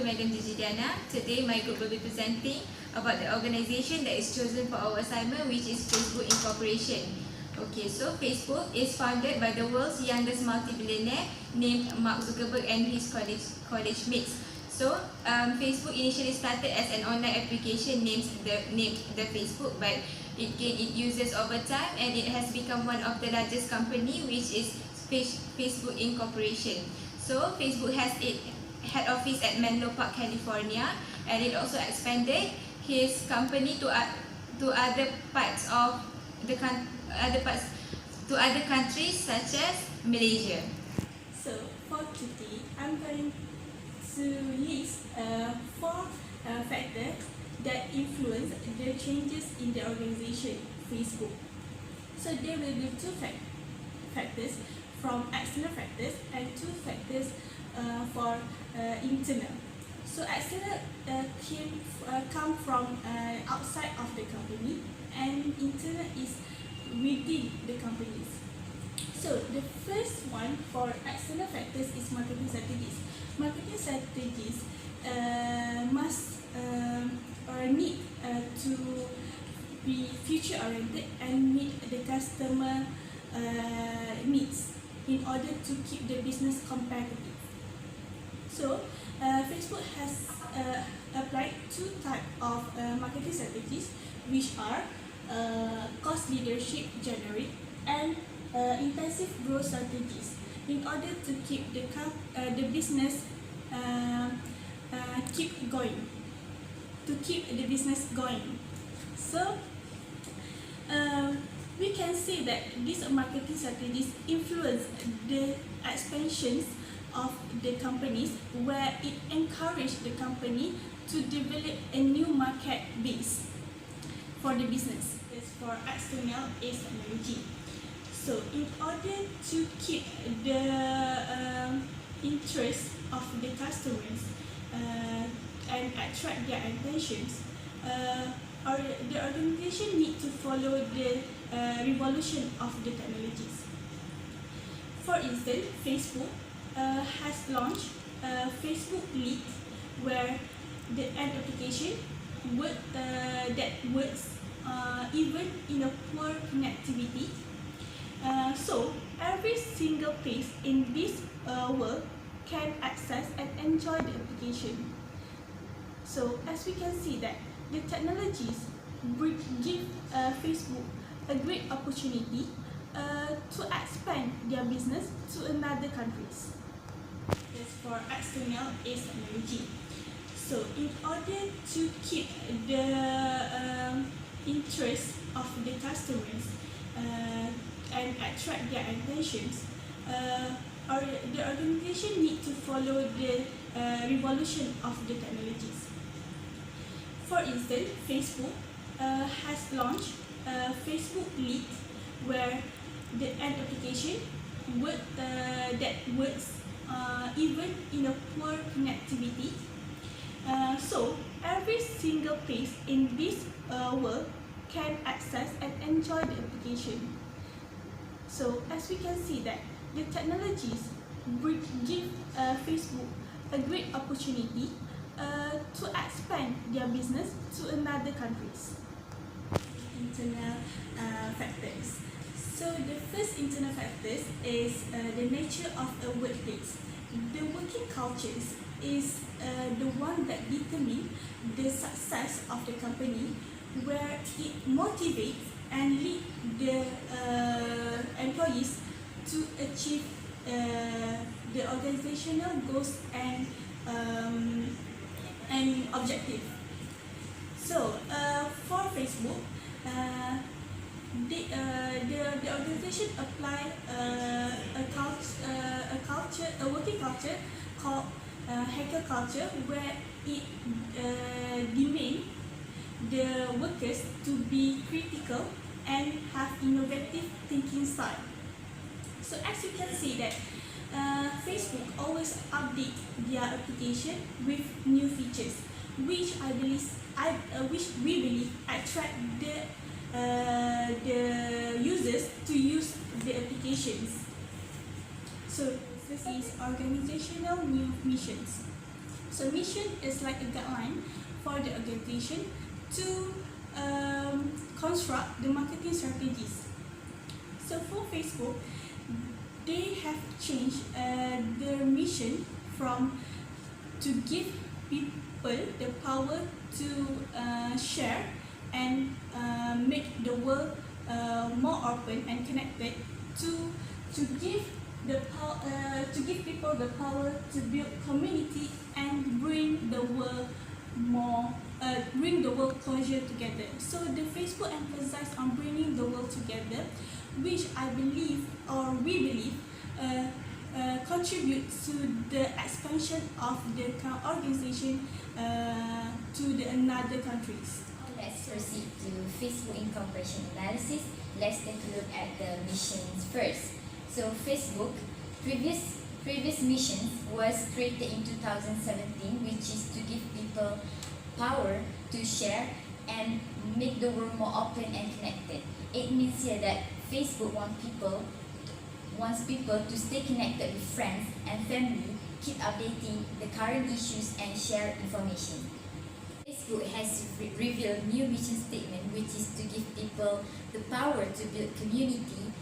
Madam Jijidiana. Today my group will be presenting about the organisation that is chosen for our assignment, which is Facebook Incorporation. Okay, so Facebook is founded by the world's youngest multi-billionaire named Mark Zuckerberg and his college mates. So Facebook initially started as an online application named the Facebook, but it gained users over time and it has become one of the largest company, which is Facebook Incorporation. So Facebook has its head office at Menlo Park, California, and it also expanded his company to other parts of the to other countries such as Malaysia. So for today, I'm going to list 4 factors that influence the changes in the organization Facebook. So there will be 2 factors from external factors and 2 factors for internal. So external come from outside of the company, and internal is within the companies. So the first one for external factors is marketing strategies. Marketing strategies must or need to be future oriented and meet the customer needs in order to keep the business competitive. So Facebook has applied 2 types of marketing strategies, which are cost leadership generic and intensive growth strategies, in order to keep the business keep the business going. So we can say that these marketing strategies influence the expansions of the companies, where it encourages the company to develop a new market base for the business. As for external is technology. So in order to keep the interest of the customers and attract their attentions, the organization need to follow the revolution of the technologies. For instance, Facebook has launched Facebook Lead, where the end application that works even in a poor connectivity. So every single place in this world can access and enjoy the application. So as we can see that the technologies give Facebook a great opportunity to expand their business to another countries. As for external is technology. So in order to keep the interest of the customers and attract their attentions, the organization need to follow the revolution of the technologies. For instance, Facebook has launched Facebook Lead, where the end application that works even in a poor connectivity. So every single place in this world can access and enjoy the application. So as we can see that the technologies give Facebook a great opportunity to expand their business to another countries. Internal factors. So the first internal factors is the nature of a workplace. The working cultures is the one that determines the success of the company, where it motivates and leads the employees to achieve the organizational goals and objective. So for Facebook, the organization apply a working culture called hacker culture, where it demands the workers to be critical and have innovative thinking style. So as you can see that Facebook always update their application with new features, which we believe attract the users to use the applications. So this is organizational new missions. So mission is like a guideline for the organization to construct the marketing strategies. So for Facebook, they have changed their mission from to give people the power to share and make the world more open and connected, to give people the power to build community and bring the world closer together. So the Facebook emphasized on bringing the world together, which I believe, or we believe, contributes to the expansion of the organization to the another countries. Let's proceed to Facebook incorporation analysis. Let's take a look at the missions first. So Facebook, previous missions was created in 2017, which is to give people power to share and make the world more open and connected. It means here that Facebook wants people to stay connected with friends and family, keep updating the current issues and share information. Facebook has revealed new mission statement, which is to give people the power to build community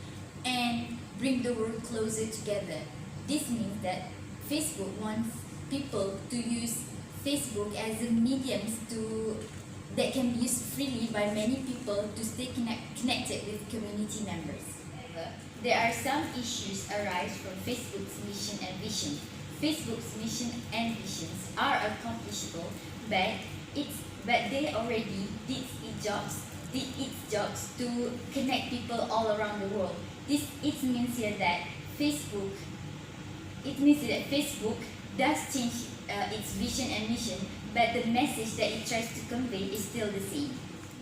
and bring the world closer together. This means that Facebook wants people to use Facebook as a medium that can be used freely by many people to stay connected with community members. However, there are some issues arise from Facebook's mission and vision. Facebook's mission and visions are accomplishable, but they already did its jobs to connect people all around the world. It means that Facebook does change its vision and mission, but the message that it tries to convey is still the same.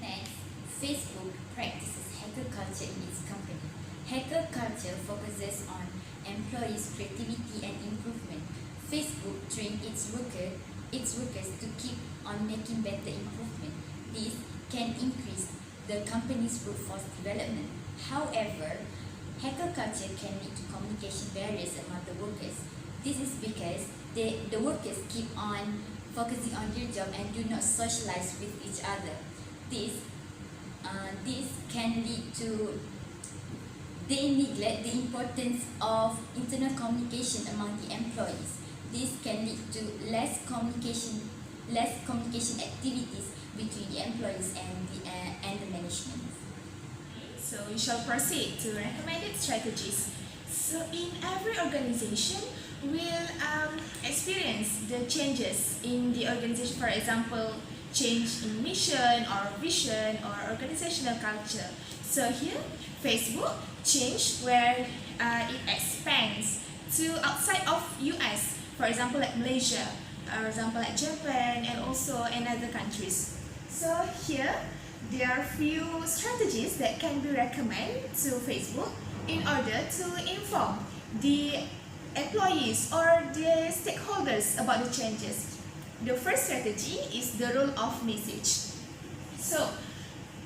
Next, Facebook practices hacker culture in its company. Hacker culture focuses on employees' creativity and improvement. Facebook trains its workers to keep on making better improvement. This can increase the company's workforce development. However, hacker culture can lead to communication barriers among the workers. This is because the workers keep on focusing on their job and do not socialize with each other. This can lead to they neglect the importance of internal communication among the employees. This can lead to less communication activities between the employees and the management. So we shall proceed to recommended strategies. So in every organization will experience the changes in the organization. For example, change in mission or vision or organizational culture. So here, Facebook changed where it expands to outside of US. For example, like Malaysia, for example, like Japan, and also in other countries. So here, there are few strategies that can be recommended to Facebook in order to inform the employees or the stakeholders about the changes. The first strategy is the role of message. So,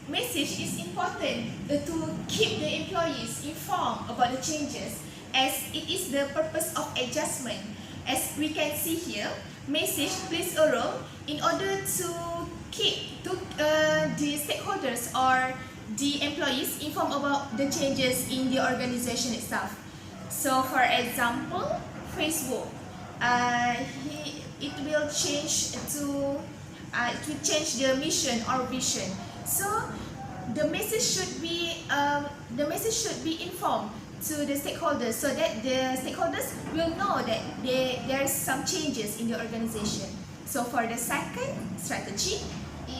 message is important to keep the employees informed about the changes, as it is the purpose of adjustment. As we can see here, message plays a role in order to keep the stakeholders or the employees informed about the changes in the organization itself. So, for example, Facebook, it will change the mission or vision. So, the message should be informed to the stakeholders, so that the stakeholders will know that there are some changes in the organization. So, for the second strategy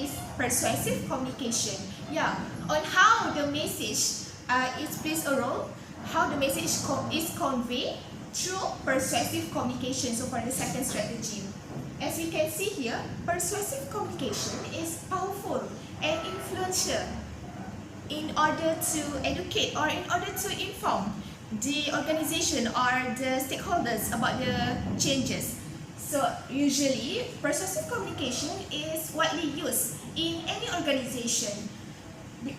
is persuasive communication. On how the message plays a role, how the message is conveyed through persuasive communication. So for the second strategy, as we can see here, persuasive communication is powerful and influential in order to educate or in order to inform the organization or the stakeholders about the changes. So usually, persuasive communication is widely used in any organization,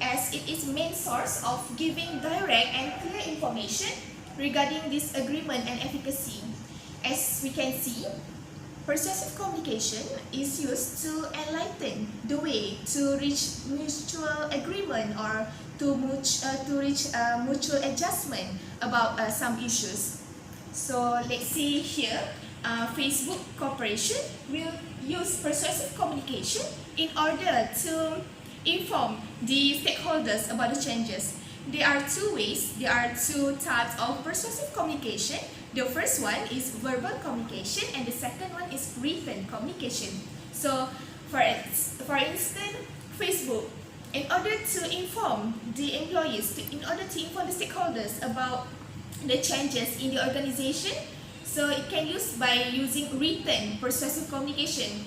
as it is main source of giving direct and clear information regarding this agreement and efficacy. As we can see, persuasive communication is used to enlighten the way to reach mutual agreement or to reach mutual adjustment about some issues. So let's see here, Facebook Corporation will use persuasive communication in order to inform the stakeholders about the changes. There are two types of persuasive communication. The first one is verbal communication and the second one is written communication. So for instance, Facebook, in order to inform the employees, in order to inform the stakeholders about the changes in the organization, so it can use by using written persuasive communication,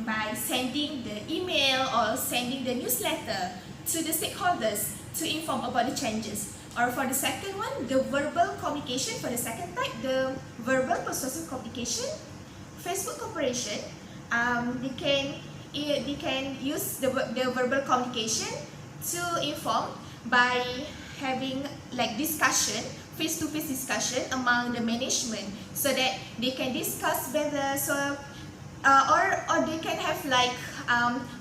by sending the email or sending the newsletter to the stakeholders to inform about the changes. Or for the second one, the verbal communication, for the second type, the verbal persuasive communication, Facebook Corporation, they can use the verbal communication to inform by having like discussion, face-to-face discussion among the management, so that they can discuss better. So or they can have like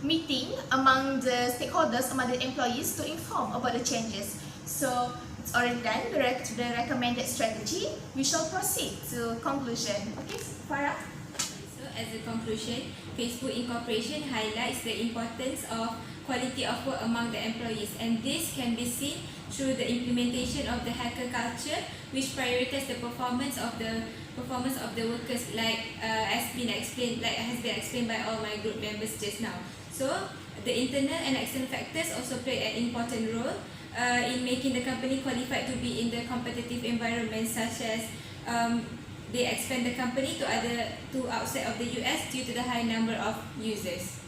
meeting among the stakeholders, among the employees to inform about the changes. So it's already done, the recommended strategy. We shall proceed to conclusion. Okay, Farah? So as a conclusion, Facebook Incorporation highlights the importance of quality of work among the employees, and this can be seen through the implementation of the hacker culture, which prioritizes the performance of the workers, like has been explained by all my group members just now. So the internal and external factors also play an important role in making the company qualified to be in the competitive environment, such as they expand the company to outside of the US due to the high number of users.